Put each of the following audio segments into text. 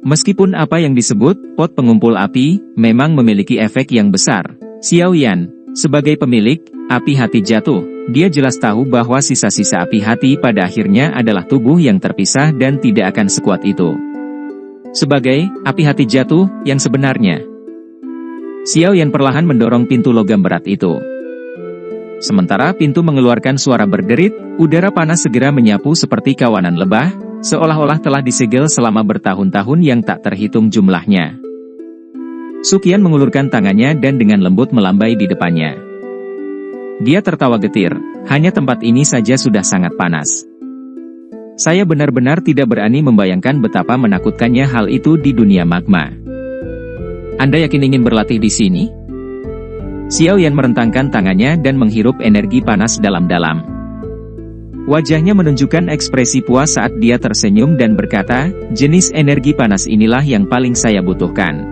Meskipun apa yang disebut pot pengumpul api memang memiliki efek yang besar, Xiao Yan, sebagai pemilik api hati jatuh, dia jelas tahu bahwa sisa-sisa api hati pada akhirnya adalah tubuh yang terpisah dan tidak akan sekuat itu. Sebagai api hati jatuh yang sebenarnya, Xiao Yan perlahan mendorong pintu logam berat itu. Sementara pintu mengeluarkan suara berderit, udara panas segera menyapu seperti kawanan lebah, seolah-olah telah disegel selama bertahun-tahun yang tak terhitung jumlahnya. Suqian mengulurkan tangannya dan dengan lembut melambai di depannya. Dia tertawa getir, hanya tempat ini saja sudah sangat panas. Saya benar-benar tidak berani membayangkan betapa menakutkannya hal itu di dunia magma. Anda yakin ingin berlatih di sini? Xiao Yan merentangkan tangannya dan menghirup energi panas dalam-dalam. Wajahnya menunjukkan ekspresi puas saat dia tersenyum dan berkata, jenis energi panas inilah yang paling saya butuhkan.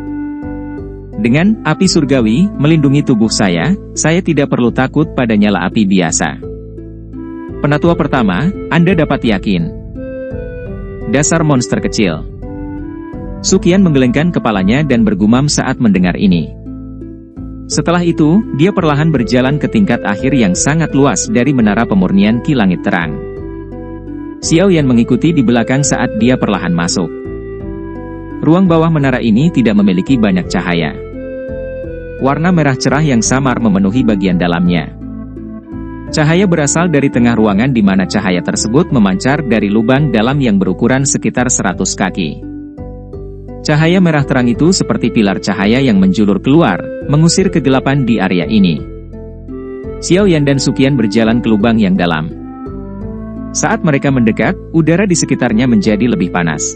Dengan api surgawi melindungi tubuh saya tidak perlu takut pada nyala api biasa. Penatua pertama, Anda dapat yakin. Dasar monster kecil. Suqian menggelengkan kepalanya dan bergumam saat mendengar ini. Setelah itu, dia perlahan berjalan ke tingkat akhir yang sangat luas dari menara pemurnian Ki Langit Terang. Xiao Yan mengikuti di belakang saat dia perlahan masuk. Ruang bawah menara ini tidak memiliki banyak cahaya. Warna merah cerah yang samar memenuhi bagian dalamnya. Cahaya berasal dari tengah ruangan di mana cahaya tersebut memancar dari lubang dalam yang berukuran sekitar 100 kaki. Cahaya merah terang itu seperti pilar cahaya yang menjulur keluar, mengusir kegelapan di area ini. Xiao Yan dan Suqian berjalan ke lubang yang dalam. Saat mereka mendekat, udara di sekitarnya menjadi lebih panas.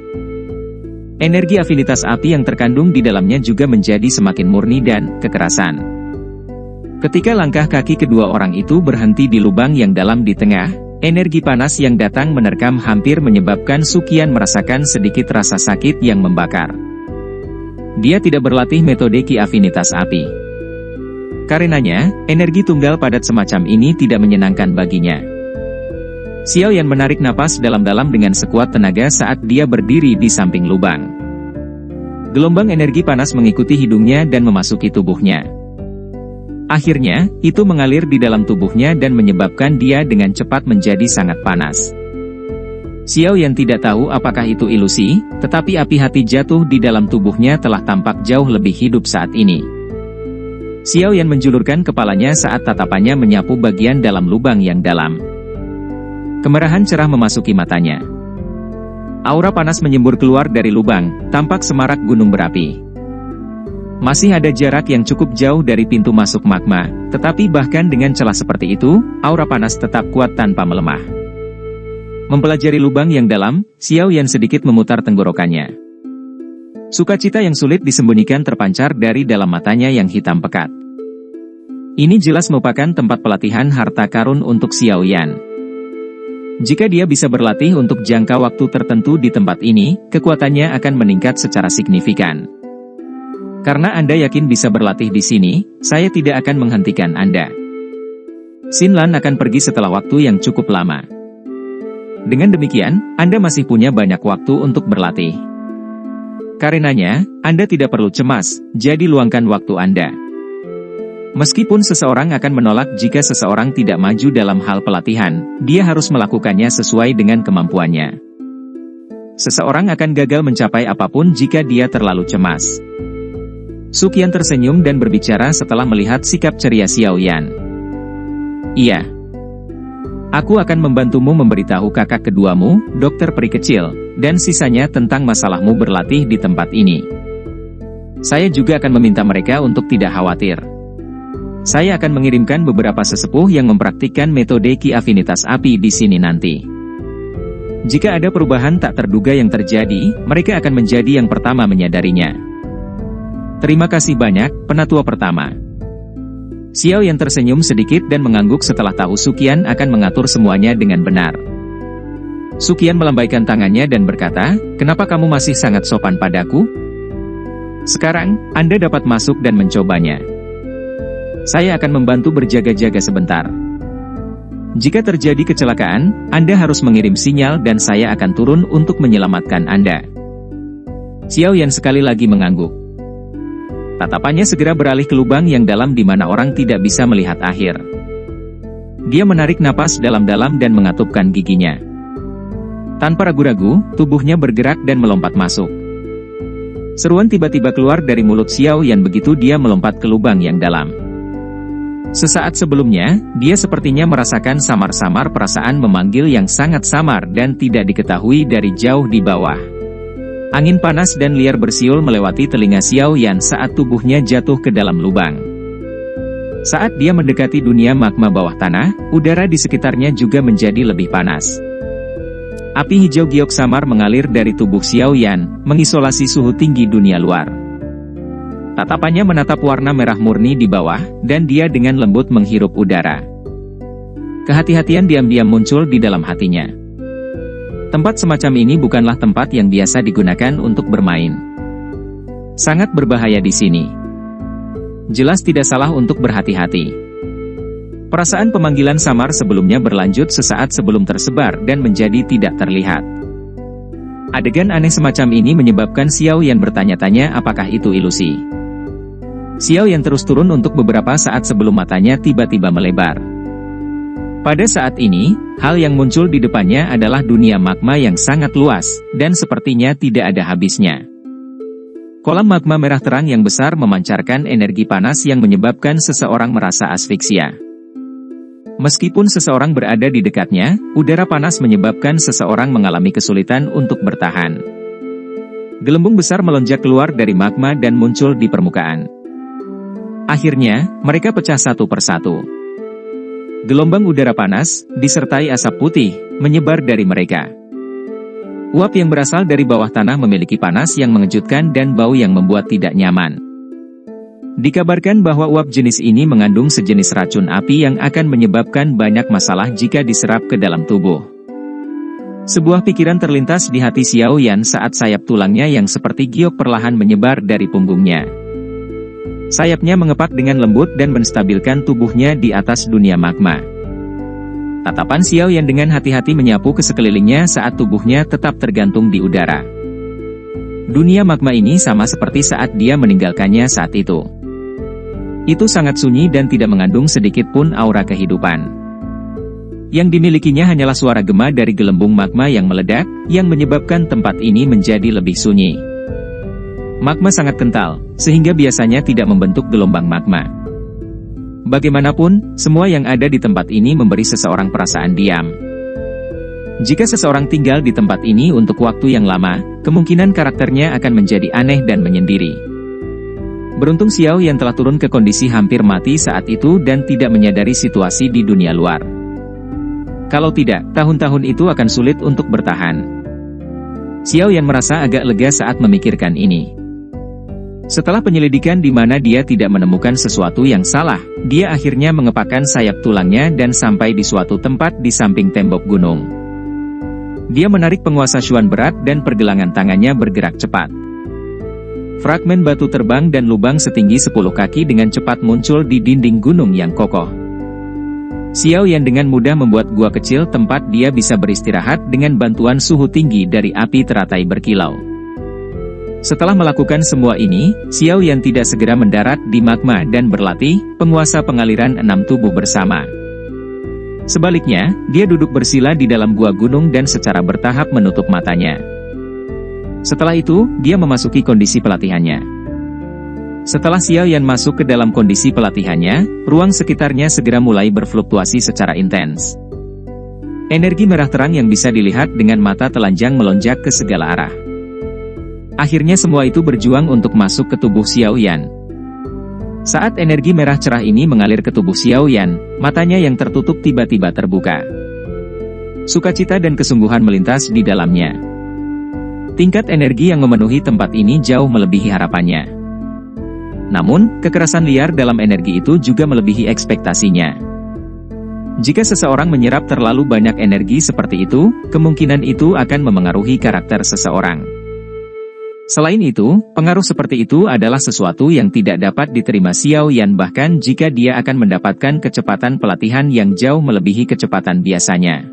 Energi afinitas api yang terkandung di dalamnya juga menjadi semakin murni dan kekerasan. Ketika langkah kaki kedua orang itu berhenti di lubang yang dalam di tengah, energi panas yang datang menerkam hampir menyebabkan Suqian merasakan sedikit rasa sakit yang membakar. Dia tidak berlatih metode Ki afinitas api. Karenanya, energi tunggal padat semacam ini tidak menyenangkan baginya. Xiao Yan menarik napas dalam-dalam dengan sekuat tenaga saat dia berdiri di samping lubang. Gelombang energi panas mengikuti hidungnya dan memasuki tubuhnya. Akhirnya, itu mengalir di dalam tubuhnya dan menyebabkan dia dengan cepat menjadi sangat panas. Xiao Yan tidak tahu apakah itu ilusi, tetapi api hati jatuh di dalam tubuhnya telah tampak jauh lebih hidup saat ini. Xiao Yan menjulurkan kepalanya saat tatapannya menyapu bagian dalam lubang yang dalam. Kemerahan cerah memasuki matanya. Aura panas menyembur keluar dari lubang, tampak semarak gunung berapi. Masih ada jarak yang cukup jauh dari pintu masuk magma, tetapi bahkan dengan celah seperti itu, aura panas tetap kuat tanpa melemah. Mempelajari lubang yang dalam, Xiao Yan sedikit memutar tenggorokannya. Sukacita yang sulit disembunyikan terpancar dari dalam matanya yang hitam pekat. Ini jelas merupakan tempat pelatihan harta karun untuk Xiao Yan. Jika dia bisa berlatih untuk jangka waktu tertentu di tempat ini, kekuatannya akan meningkat secara signifikan. Karena Anda yakin bisa berlatih di sini, saya tidak akan menghentikan Anda. Xin Lan akan pergi setelah waktu yang cukup lama. Dengan demikian, Anda masih punya banyak waktu untuk berlatih. Karenanya, Anda tidak perlu cemas, jadi luangkan waktu Anda. Meskipun seseorang akan menolak jika seseorang tidak maju dalam hal pelatihan, dia harus melakukannya sesuai dengan kemampuannya. Seseorang akan gagal mencapai apapun jika dia terlalu cemas. Suqian tersenyum dan berbicara setelah melihat sikap ceria Xiao Yan. Iya. Aku akan membantumu memberitahu kakak keduamu, dokter peri kecil, dan sisanya tentang masalahmu berlatih di tempat ini. Saya juga akan meminta mereka untuk tidak khawatir. Saya akan mengirimkan beberapa sesepuh yang mempraktikkan metode Ki afinitas api di sini nanti. Jika ada perubahan tak terduga yang terjadi, mereka akan menjadi yang pertama menyadarinya. Terima kasih banyak, penatua pertama. Xiao Yan tersenyum sedikit dan mengangguk setelah tahu Suqian akan mengatur semuanya dengan benar. Suqian melambaikan tangannya dan berkata, kenapa kamu masih sangat sopan padaku? Sekarang, Anda dapat masuk dan mencobanya. Saya akan membantu berjaga-jaga sebentar. Jika terjadi kecelakaan, Anda harus mengirim sinyal dan saya akan turun untuk menyelamatkan Anda. Xiao Yan sekali lagi mengangguk. Tatapannya segera beralih ke lubang yang dalam di mana orang tidak bisa melihat akhir. Dia menarik napas dalam-dalam dan mengatupkan giginya. Tanpa ragu-ragu, tubuhnya bergerak dan melompat masuk. Seruan tiba-tiba keluar dari mulut Xiao Yan begitu dia melompat ke lubang yang dalam. Sesaat sebelumnya, dia sepertinya merasakan samar-samar perasaan memanggil yang sangat samar dan tidak diketahui dari jauh di bawah. Angin panas dan liar bersiul melewati telinga Xiao Yan saat tubuhnya jatuh ke dalam lubang. Saat dia mendekati dunia magma bawah tanah, udara di sekitarnya juga menjadi lebih panas. Api hijau giok samar mengalir dari tubuh Xiao Yan, mengisolasi suhu tinggi dunia luar. Tatapannya menatap warna merah murni di bawah, dan dia dengan lembut menghirup udara. Kehati-hatian diam-diam muncul di dalam hatinya. Tempat semacam ini bukanlah tempat yang biasa digunakan untuk bermain. Sangat berbahaya di sini. Jelas tidak salah untuk berhati-hati. Perasaan pemanggilan samar sebelumnya berlanjut sesaat sebelum tersebar dan menjadi tidak terlihat. Adegan aneh semacam ini menyebabkan Xiao Yan bertanya-tanya apakah itu ilusi. Xiao Yan terus turun untuk beberapa saat sebelum matanya tiba-tiba melebar. Pada saat ini, hal yang muncul di depannya adalah dunia magma yang sangat luas, dan sepertinya tidak ada habisnya. Kolam magma merah terang yang besar memancarkan energi panas yang menyebabkan seseorang merasa asfiksia. Meskipun seseorang berada di dekatnya, udara panas menyebabkan seseorang mengalami kesulitan untuk bertahan. Gelembung besar melonjak keluar dari magma dan muncul di permukaan. Akhirnya, mereka pecah satu persatu. Gelombang udara panas, disertai asap putih, menyebar dari mereka. Uap yang berasal dari bawah tanah memiliki panas yang mengejutkan dan bau yang membuat tidak nyaman. Dikabarkan bahwa uap jenis ini mengandung sejenis racun api yang akan menyebabkan banyak masalah jika diserap ke dalam tubuh. Sebuah pikiran terlintas di hati Xiao Yan saat sayap tulangnya yang seperti giok perlahan menyebar dari punggungnya. Sayapnya mengepak dengan lembut dan menstabilkan tubuhnya di atas dunia magma. Tatapan Xiao Yan dengan hati-hati menyapu ke sekelilingnya saat tubuhnya tetap tergantung di udara. Dunia magma ini sama seperti saat dia meninggalkannya saat itu. Itu sangat sunyi dan tidak mengandung sedikit pun aura kehidupan. Yang dimilikinya hanyalah suara gema dari gelembung magma yang meledak, yang menyebabkan tempat ini menjadi lebih sunyi. Magma sangat kental, sehingga biasanya tidak membentuk gelombang magma. Bagaimanapun, semua yang ada di tempat ini memberi seseorang perasaan diam. Jika seseorang tinggal di tempat ini untuk waktu yang lama, kemungkinan karakternya akan menjadi aneh dan menyendiri. Beruntung Xiao yang telah turun ke kondisi hampir mati saat itu dan tidak menyadari situasi di dunia luar. Kalau tidak, tahun-tahun itu akan sulit untuk bertahan. Xiao Yan merasa agak lega saat memikirkan ini. Setelah penyelidikan di mana dia tidak menemukan sesuatu yang salah, dia akhirnya mengepakkan sayap tulangnya dan sampai di suatu tempat di samping tembok gunung. Dia menarik penguasa Xuan berat dan pergelangan tangannya bergerak cepat. Fragmen batu terbang dan lubang setinggi 10 kaki dengan cepat muncul di dinding gunung yang kokoh. Xiao Yan dengan mudah membuat gua kecil tempat dia bisa beristirahat dengan bantuan suhu tinggi dari api teratai berkilau. Setelah melakukan semua ini, Xiao Yan tidak segera mendarat di magma dan berlatih, penguasa pengaliran 6 tubuh bersama. Sebaliknya, dia duduk bersila di dalam gua gunung dan secara bertahap menutup matanya. Setelah itu, dia memasuki kondisi pelatihannya. Setelah Xiao Yan masuk ke dalam kondisi pelatihannya, ruang sekitarnya segera mulai berfluktuasi secara intens. Energi merah terang yang bisa dilihat dengan mata telanjang melonjak ke segala arah. Akhirnya semua itu berjuang untuk masuk ke tubuh Xiao Yan. Saat energi merah cerah ini mengalir ke tubuh Xiao Yan, matanya yang tertutup tiba-tiba terbuka. Sukacita dan kesungguhan melintas di dalamnya. Tingkat energi yang memenuhi tempat ini jauh melebihi harapannya. Namun, kekerasan liar dalam energi itu juga melebihi ekspektasinya. Jika seseorang menyerap terlalu banyak energi seperti itu, kemungkinan itu akan memengaruhi karakter seseorang. Selain itu, pengaruh seperti itu adalah sesuatu yang tidak dapat diterima Xiao Yan bahkan jika dia akan mendapatkan kecepatan pelatihan yang jauh melebihi kecepatan biasanya.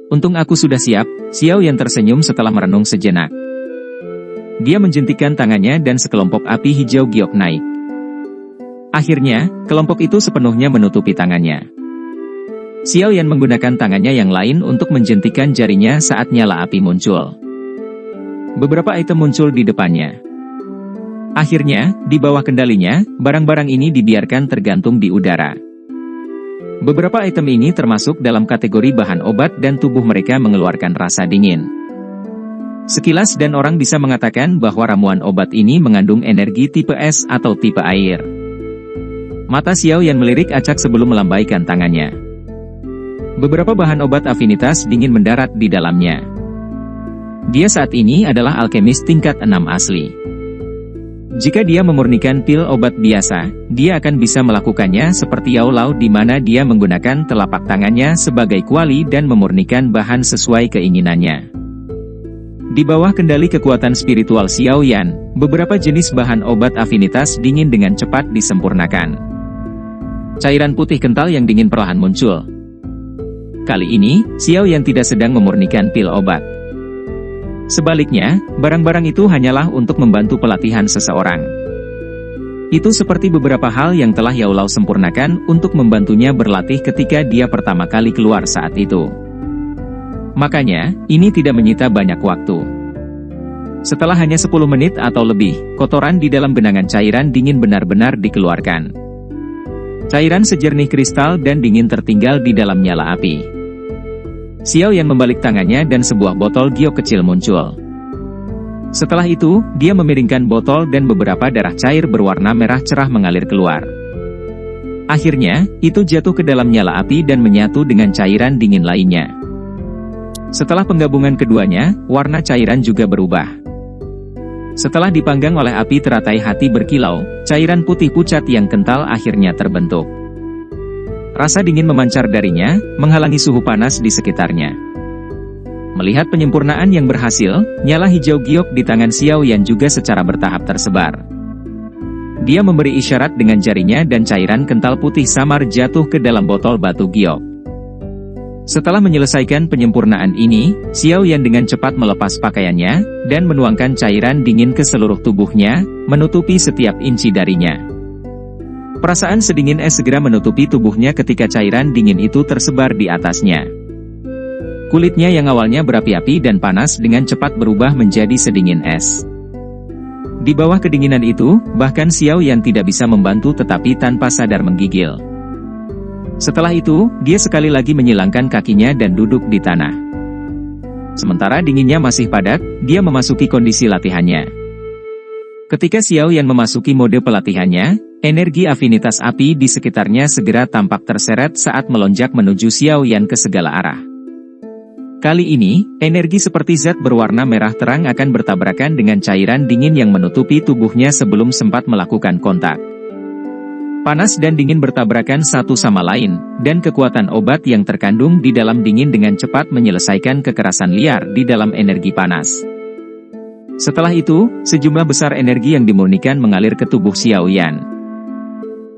Untung aku sudah siap, Xiao Yan tersenyum setelah merenung sejenak. dia menjentikkan tangannya dan sekelompok api hijau giok naik. Akhirnya, kelompok itu sepenuhnya menutupi tangannya. Xiao Yan menggunakan tangannya yang lain untuk menjentikkan jarinya saat nyala api muncul. Beberapa item muncul di depannya. Akhirnya, di bawah kendalinya, barang-barang ini dibiarkan tergantung di udara. Beberapa item ini termasuk dalam kategori bahan obat dan tubuh mereka mengeluarkan rasa dingin. Sekilas dan orang bisa mengatakan bahwa ramuan obat ini mengandung energi tipe es atau tipe air. Mata Xiao Yan melirik acak sebelum melambaikan tangannya. Beberapa bahan obat afinitas dingin mendarat di dalamnya. Dia saat ini adalah alkemis tingkat 6 asli. Jika dia memurnikan pil obat biasa, dia akan bisa melakukannya seperti Yao Lao di mana dia menggunakan telapak tangannya sebagai kuali dan memurnikan bahan sesuai keinginannya. Di bawah kendali kekuatan spiritual Xiao Yan, beberapa jenis bahan obat afinitas dingin dengan cepat disempurnakan. Cairan putih kental yang dingin perlahan muncul. Kali ini, Xiao Yan tidak sedang memurnikan pil obat. Sebaliknya, barang-barang itu hanyalah untuk membantu pelatihan seseorang. Itu seperti beberapa hal yang telah Yao Lao sempurnakan untuk membantunya berlatih ketika dia pertama kali keluar saat itu. Makanya, ini tidak menyita banyak waktu. Setelah hanya 10 menit atau lebih, kotoran di dalam genangan cairan dingin benar-benar dikeluarkan. Cairan sejernih kristal dan dingin tertinggal di dalam nyala api. Xiao Yan membalik tangannya dan sebuah botol giok kecil muncul. Setelah itu, dia memiringkan botol dan beberapa darah cair berwarna merah cerah mengalir keluar. Akhirnya, itu jatuh ke dalam nyala api dan menyatu dengan cairan dingin lainnya. Setelah penggabungan keduanya, warna cairan juga berubah. Setelah dipanggang oleh api teratai hati berkilau, cairan putih pucat yang kental akhirnya terbentuk. Rasa dingin memancar darinya, menghalangi suhu panas di sekitarnya. Melihat penyempurnaan yang berhasil, nyala hijau giok di tangan Xiao Yan juga secara bertahap tersebar. Dia memberi isyarat dengan jarinya dan cairan kental putih samar jatuh ke dalam botol batu giok. Setelah menyelesaikan penyempurnaan ini, Xiao Yan dengan cepat melepas pakaiannya, dan menuangkan cairan dingin ke seluruh tubuhnya, menutupi setiap inci darinya. Perasaan sedingin es segera menutupi tubuhnya ketika cairan dingin itu tersebar di atasnya. Kulitnya yang awalnya berapi-api dan panas dengan cepat berubah menjadi sedingin es. Di bawah kedinginan itu, bahkan Xiao Yan tidak bisa membantu tetapi tanpa sadar menggigil. Setelah itu, dia sekali lagi menyilangkan kakinya dan duduk di tanah. Sementara dinginnya masih padat, dia memasuki kondisi latihannya. Ketika Xiao Yan memasuki mode pelatihannya, energi afinitas api di sekitarnya segera tampak terseret saat melonjak menuju Xiao Yan ke segala arah. Kali ini, energi seperti zat berwarna merah terang akan bertabrakan dengan cairan dingin yang menutupi tubuhnya sebelum sempat melakukan kontak. Panas dan dingin bertabrakan satu sama lain, dan kekuatan obat yang terkandung di dalam dingin dengan cepat menyelesaikan kekerasan liar di dalam energi panas. Setelah itu, sejumlah besar energi yang dimurnikan mengalir ke tubuh Xiao Yan.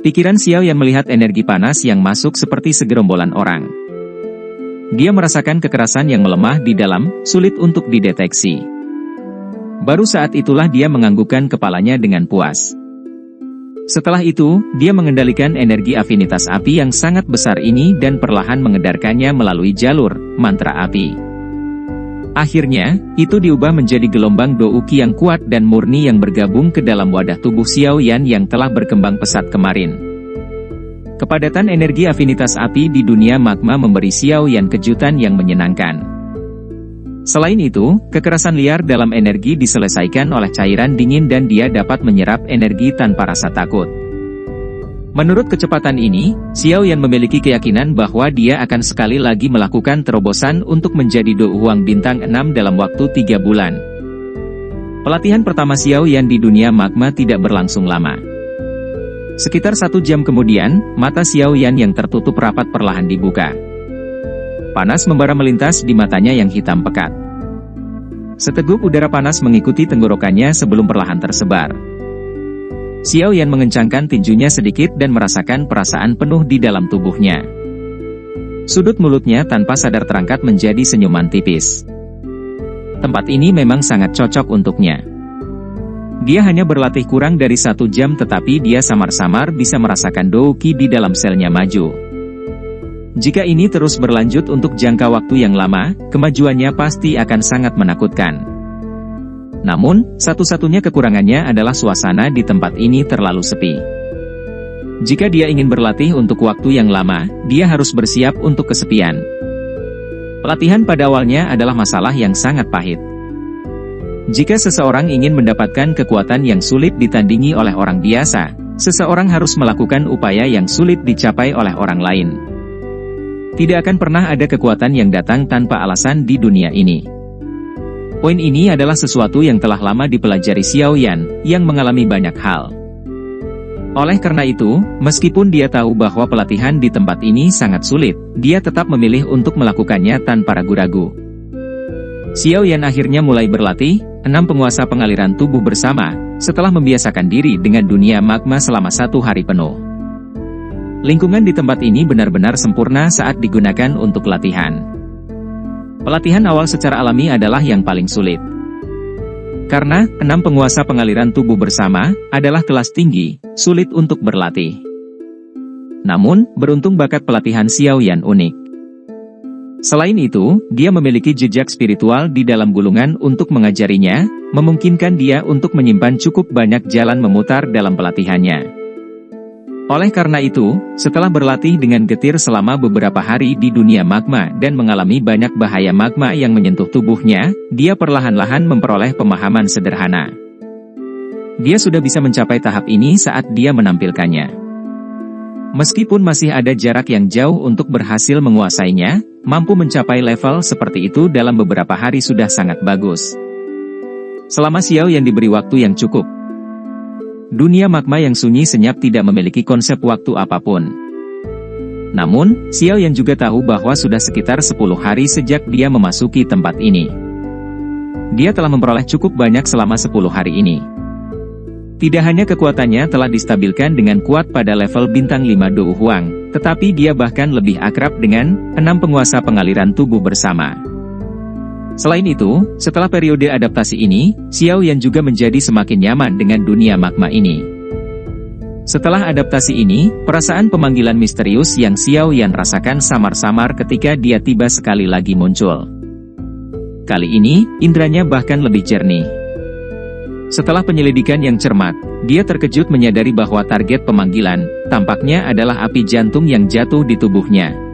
Pikiran Xiao Yan melihat energi panas yang masuk seperti segerombolan orang. Dia merasakan kekerasan yang melemah di dalam, sulit untuk dideteksi. Baru saat itulah dia menganggukkan kepalanya dengan puas. Setelah itu, dia mengendalikan energi afinitas api yang sangat besar ini dan perlahan mengedarkannya melalui jalur mantra api. Akhirnya, itu diubah menjadi gelombang douki yang kuat dan murni yang bergabung ke dalam wadah tubuh Xiao Yan yang telah berkembang pesat kemarin. Kepadatan energi afinitas api di dunia magma memberi Xiao Yan kejutan yang menyenangkan. Selain itu, kekerasan liar dalam energi diselesaikan oleh cairan dingin dan dia dapat menyerap energi tanpa rasa takut. Menurut kecepatan ini, Xiao Yan memiliki keyakinan bahwa dia akan sekali lagi melakukan terobosan untuk menjadi Do Huang bintang 6 dalam waktu 3 bulan. Pelatihan pertama Xiao Yan di dunia magma tidak berlangsung lama. Sekitar 1 jam kemudian, mata Xiao Yan yang tertutup rapat perlahan dibuka. Panas membara melintas di matanya yang hitam pekat. Seteguk udara panas mengikuti tenggorokannya sebelum perlahan tersebar. Xiao Yan mengencangkan tinjunya sedikit dan merasakan perasaan penuh di dalam tubuhnya. Sudut mulutnya tanpa sadar terangkat menjadi senyuman tipis. Tempat ini memang sangat cocok untuknya. Dia hanya berlatih kurang dari 1 jam tetapi dia samar-samar bisa merasakan Douki di dalam selnya maju. Jika ini terus berlanjut untuk jangka waktu yang lama, kemajuannya pasti akan sangat menakutkan. Namun, satu-satunya kekurangannya adalah suasana di tempat ini terlalu sepi. Jika dia ingin berlatih untuk waktu yang lama, dia harus bersiap untuk kesepian. Pelatihan pada awalnya adalah masalah yang sangat pahit. Jika seseorang ingin mendapatkan kekuatan yang sulit ditandingi oleh orang biasa, seseorang harus melakukan upaya yang sulit dicapai oleh orang lain. Tidak akan pernah ada kekuatan yang datang tanpa alasan di dunia ini. Poin ini adalah sesuatu yang telah lama dipelajari Xiao Yan, yang mengalami banyak hal. Oleh karena itu, meskipun dia tahu bahwa pelatihan di tempat ini sangat sulit, dia tetap memilih untuk melakukannya tanpa ragu-ragu. Xiao Yan akhirnya mulai berlatih, 6 penguasa pengaliran tubuh bersama, setelah membiasakan diri dengan dunia magma selama 1 hari penuh. Lingkungan di tempat ini benar-benar sempurna saat digunakan untuk latihan. Pelatihan awal secara alami adalah yang paling sulit. Karena, 6 penguasa pengaliran tubuh bersama, adalah kelas tinggi, sulit untuk berlatih. Namun, beruntung bakat pelatihan Xiao Yan unik. Selain itu, dia memiliki jejak spiritual di dalam gulungan untuk mengajarinya, memungkinkan dia untuk menyimpan cukup banyak jalan memutar dalam pelatihannya. Oleh karena itu, setelah berlatih dengan getir selama beberapa hari di dunia magma dan mengalami banyak bahaya magma yang menyentuh tubuhnya, dia perlahan-lahan memperoleh pemahaman sederhana. Dia sudah bisa mencapai tahap ini saat dia menampilkannya. Meskipun masih ada jarak yang jauh untuk berhasil menguasainya, mampu mencapai level seperti itu dalam beberapa hari sudah sangat bagus. Selama Xiao Yan diberi waktu yang cukup. Dunia magma yang sunyi senyap tidak memiliki konsep waktu apapun. Namun, Xiao Yan juga tahu bahwa sudah sekitar 10 hari sejak dia memasuki tempat ini. Dia telah memperoleh cukup banyak selama 10 hari ini. Tidak hanya kekuatannya telah distabilkan dengan kuat pada level bintang 5 Dou Huang, tetapi dia bahkan lebih akrab dengan 6 penguasa pengaliran tubuh bersama. Selain itu, setelah periode adaptasi ini, Xiao Yan juga menjadi semakin nyaman dengan dunia magma ini. Setelah adaptasi ini, perasaan pemanggilan misterius yang Xiao Yan rasakan samar-samar ketika dia tiba sekali lagi muncul. Kali ini, indranya bahkan lebih jernih. Setelah penyelidikan yang cermat, dia terkejut menyadari bahwa target pemanggilan, tampaknya adalah api jantung yang jatuh di tubuhnya.